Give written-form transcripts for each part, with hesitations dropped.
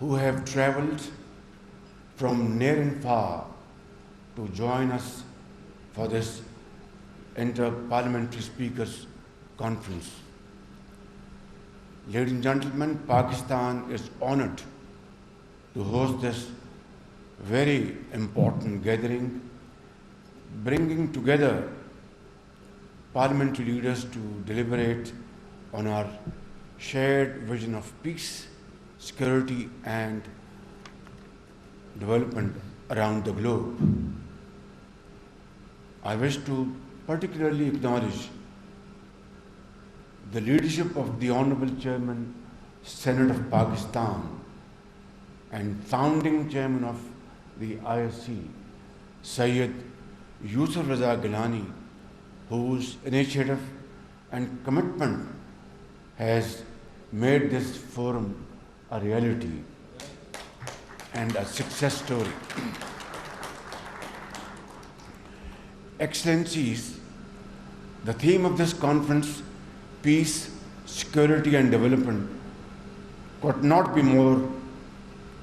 who have traveled from near and far to join us for this Inter-Parliamentary Speakers Conference. Ladies and gentlemen, Pakistan is honored to host this very important gathering, bringing together parliamentary leaders to deliberate on our shared vision of peace, security, and development around the globe. I wish to particularly acknowledge the leadership of the Honorable Chairman, Senate of Pakistan, and founding Chairman of the ISC, Sayyid Yusuf Raza Gilani, whose initiative and commitment has made this forum a reality and a success story. Excellencies, the theme of this conference, peace, security and development, could not be more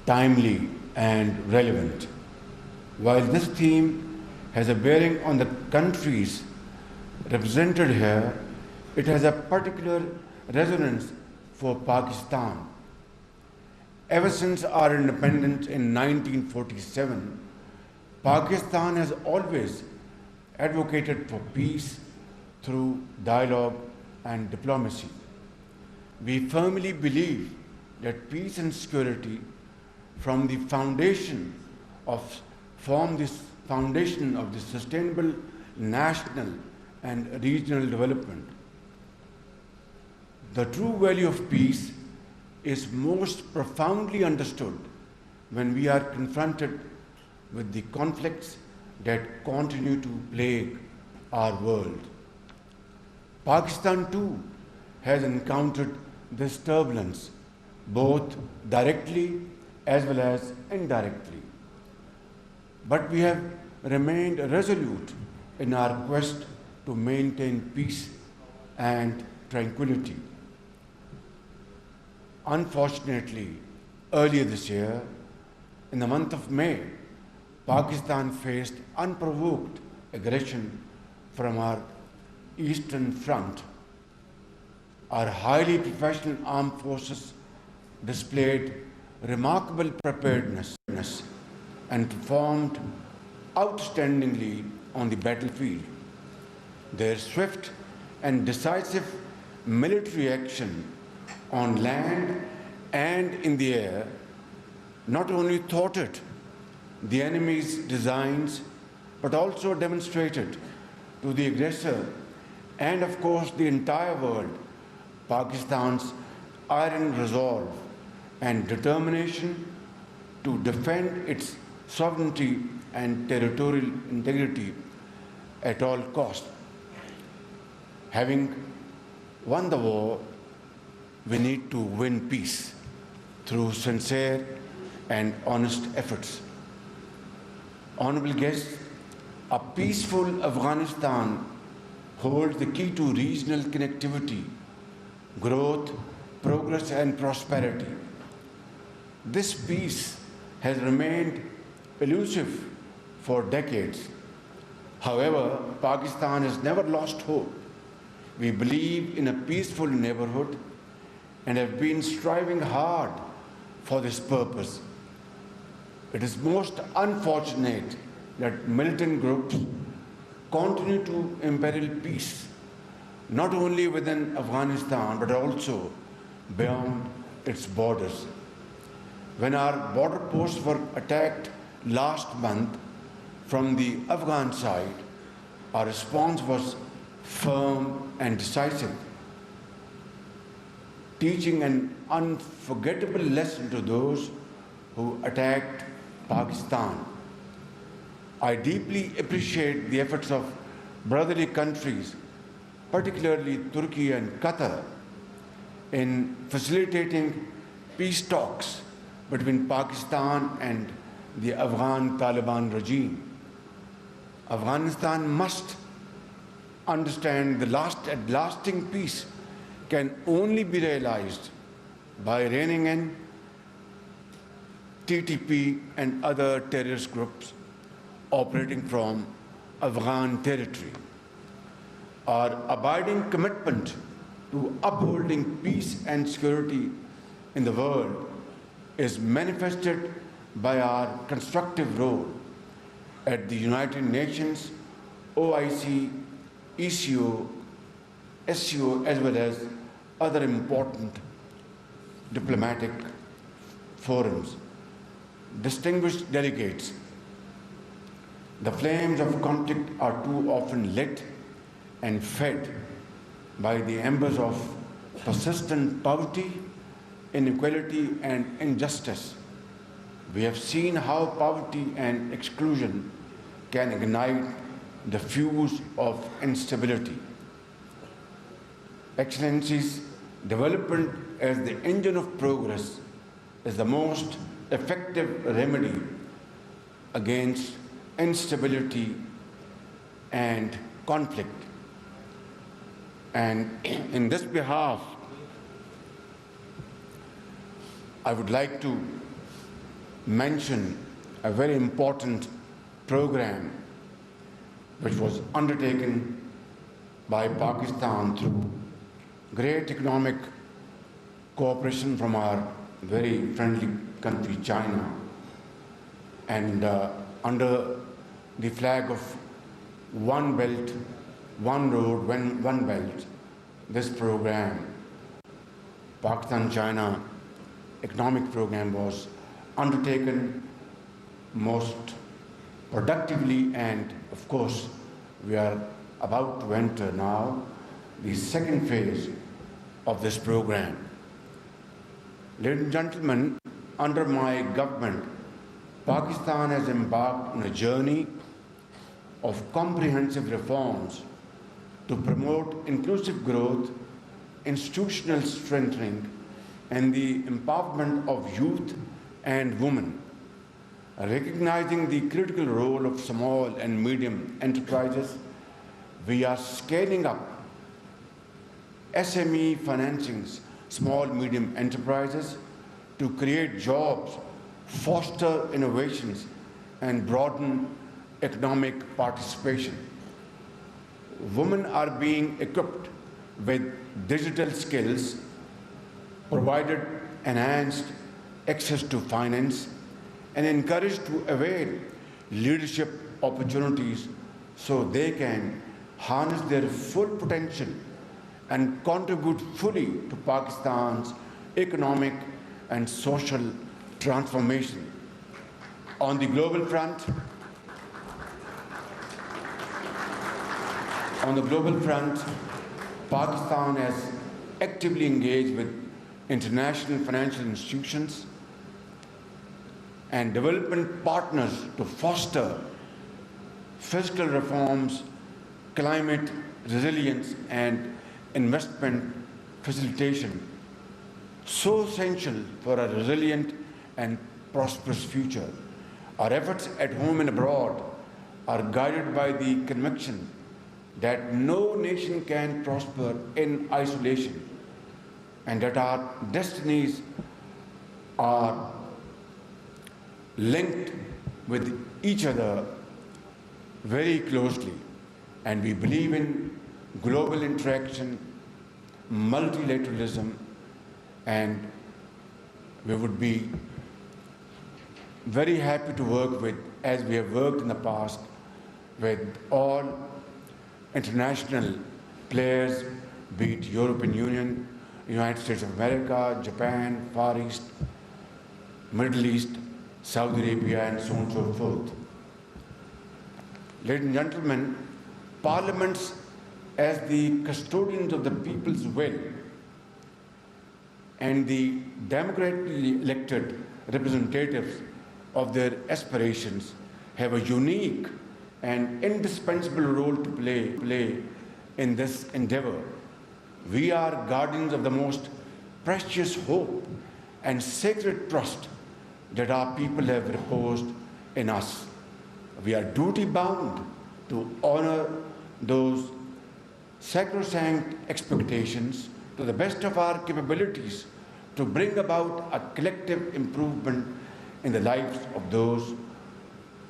timely and relevant. While this theme has a bearing on the countries represented here, it has a particular resonance for Pakistan. Ever since our independence in 1947, Pakistan has always advocated for peace through dialogue and diplomacy. We firmly believe that peace and security form the foundation of the sustainable national and regional development. The true value of peace is most profoundly understood when we are confronted with the conflicts that continue to plague our world. Pakistan too has encountered this turbulence, both directly as well as indirectly. But we have remained resolute in our quest to maintain peace and tranquility. Unfortunately, earlier this year, in the month of May, Pakistan faced unprovoked aggression from our eastern front. Our highly professional armed forces displayed remarkable preparedness and performed outstandingly on the battlefield. Their swift and decisive military action on land and in the air not only thwarted the enemy's designs, but also demonstrated to the aggressor and, of course, the entire world, Pakistan's iron resolve and determination to defend its sovereignty and territorial integrity at all costs. Having won the war, we need to win peace through sincere and honest efforts. Honorable guests, a peaceful Afghanistan holds the key to regional connectivity, growth, progress and prosperity. This peace has remained elusive for decades. However, Pakistan has never lost hope. We believe in a peaceful neighborhood and have been striving hard for this purpose. It is most unfortunate that militant groups continue to imperil peace, not only within Afghanistan, but also beyond its borders. When our border posts were attacked last month from the Afghan side, our response was firm and decisive, teaching an unforgettable lesson to those who attacked Pakistan. I deeply appreciate the efforts of brotherly countries, particularly Turkey and Qatar, in facilitating peace talks between Pakistan and the Afghan Taliban regime. Afghanistan must understand that lasting peace can only be realized by reining in TTP and other terrorist groups operating from Afghan territory. Our abiding commitment to upholding peace and security in the world is manifested by our constructive role at the United Nations, OIC, ECO, SCO, as well as other important diplomatic forums. Distinguished delegates, the flames of conflict are too often lit and fed by the embers of persistent poverty, inequality, and injustice. We have seen how poverty and exclusion can ignite the fuse of instability. Excellencies, development as the engine of progress is the most effective remedy against instability and conflict. And in this behalf, I would like to mention a very important program which was undertaken by Pakistan through great economic cooperation from our very friendly country, China, and under the flag of One Belt, One Road, One Belt, this program, Pakistan-China economic program, was undertaken most productively, and of course we are about to enter now the second phase of this program. Ladies and gentlemen, under my government, Pakistan has embarked on a journey of comprehensive reforms to promote inclusive growth, institutional strengthening, and the empowerment of youth and women. Recognizing the critical role of small and medium enterprises, we are scaling up SME financings, small medium enterprises, to create jobs, foster innovations, and broaden economic participation. Women are being equipped with digital skills, provided enhanced access to finance, and encouraged to avail leadership opportunities so they can harness their full potential and contribute fully to Pakistan's economic and social transformation. On the global front, Pakistan has actively engaged with international financial institutions and development partners to foster fiscal reforms, climate resilience, and investment facilitation, so essential for a resilient and prosperous future. Our efforts at home and abroad are guided by the conviction that no nation can prosper in isolation, and that our destinies are linked with each other very closely. And we believe in global interaction, multilateralism, and we would be very happy to work with, as we have worked in the past, with all international players, be it European Union, United States of America, Japan, Far East, Middle East, Saudi Arabia, and so on and so forth. Ladies and gentlemen, parliaments, as the custodians of the people's will and the democratically elected representatives of their aspirations, have a unique and indispensable role to play in this endeavor. We are guardians of the most precious hope and sacred trust that our people have reposed in us. We are duty-bound to honor those sacrosanct expectations to the best of our capabilities, to bring about a collective improvement in the lives of those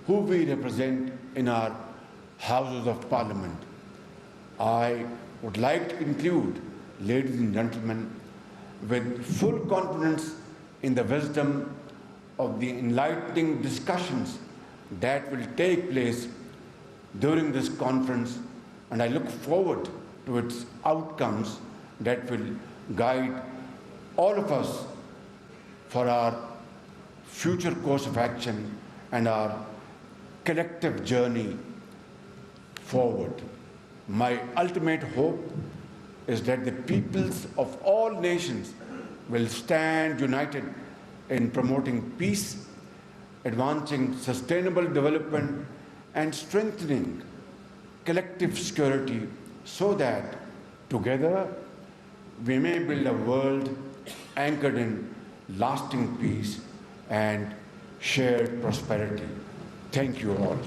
who we represent in our Houses of Parliament. I would like to conclude, ladies and gentlemen, with full confidence in the wisdom of the enlightening discussions that will take place during this conference, and I look forward to its outcomes that will guide all of us for our future course of action and our collective journey forward. My ultimate hope is that the peoples of all nations will stand united in promoting peace, advancing sustainable development, and strengthening collective security so that together we may build a world anchored in lasting peace and shared prosperity. Thank you all.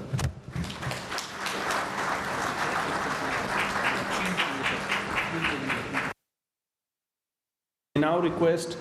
I now request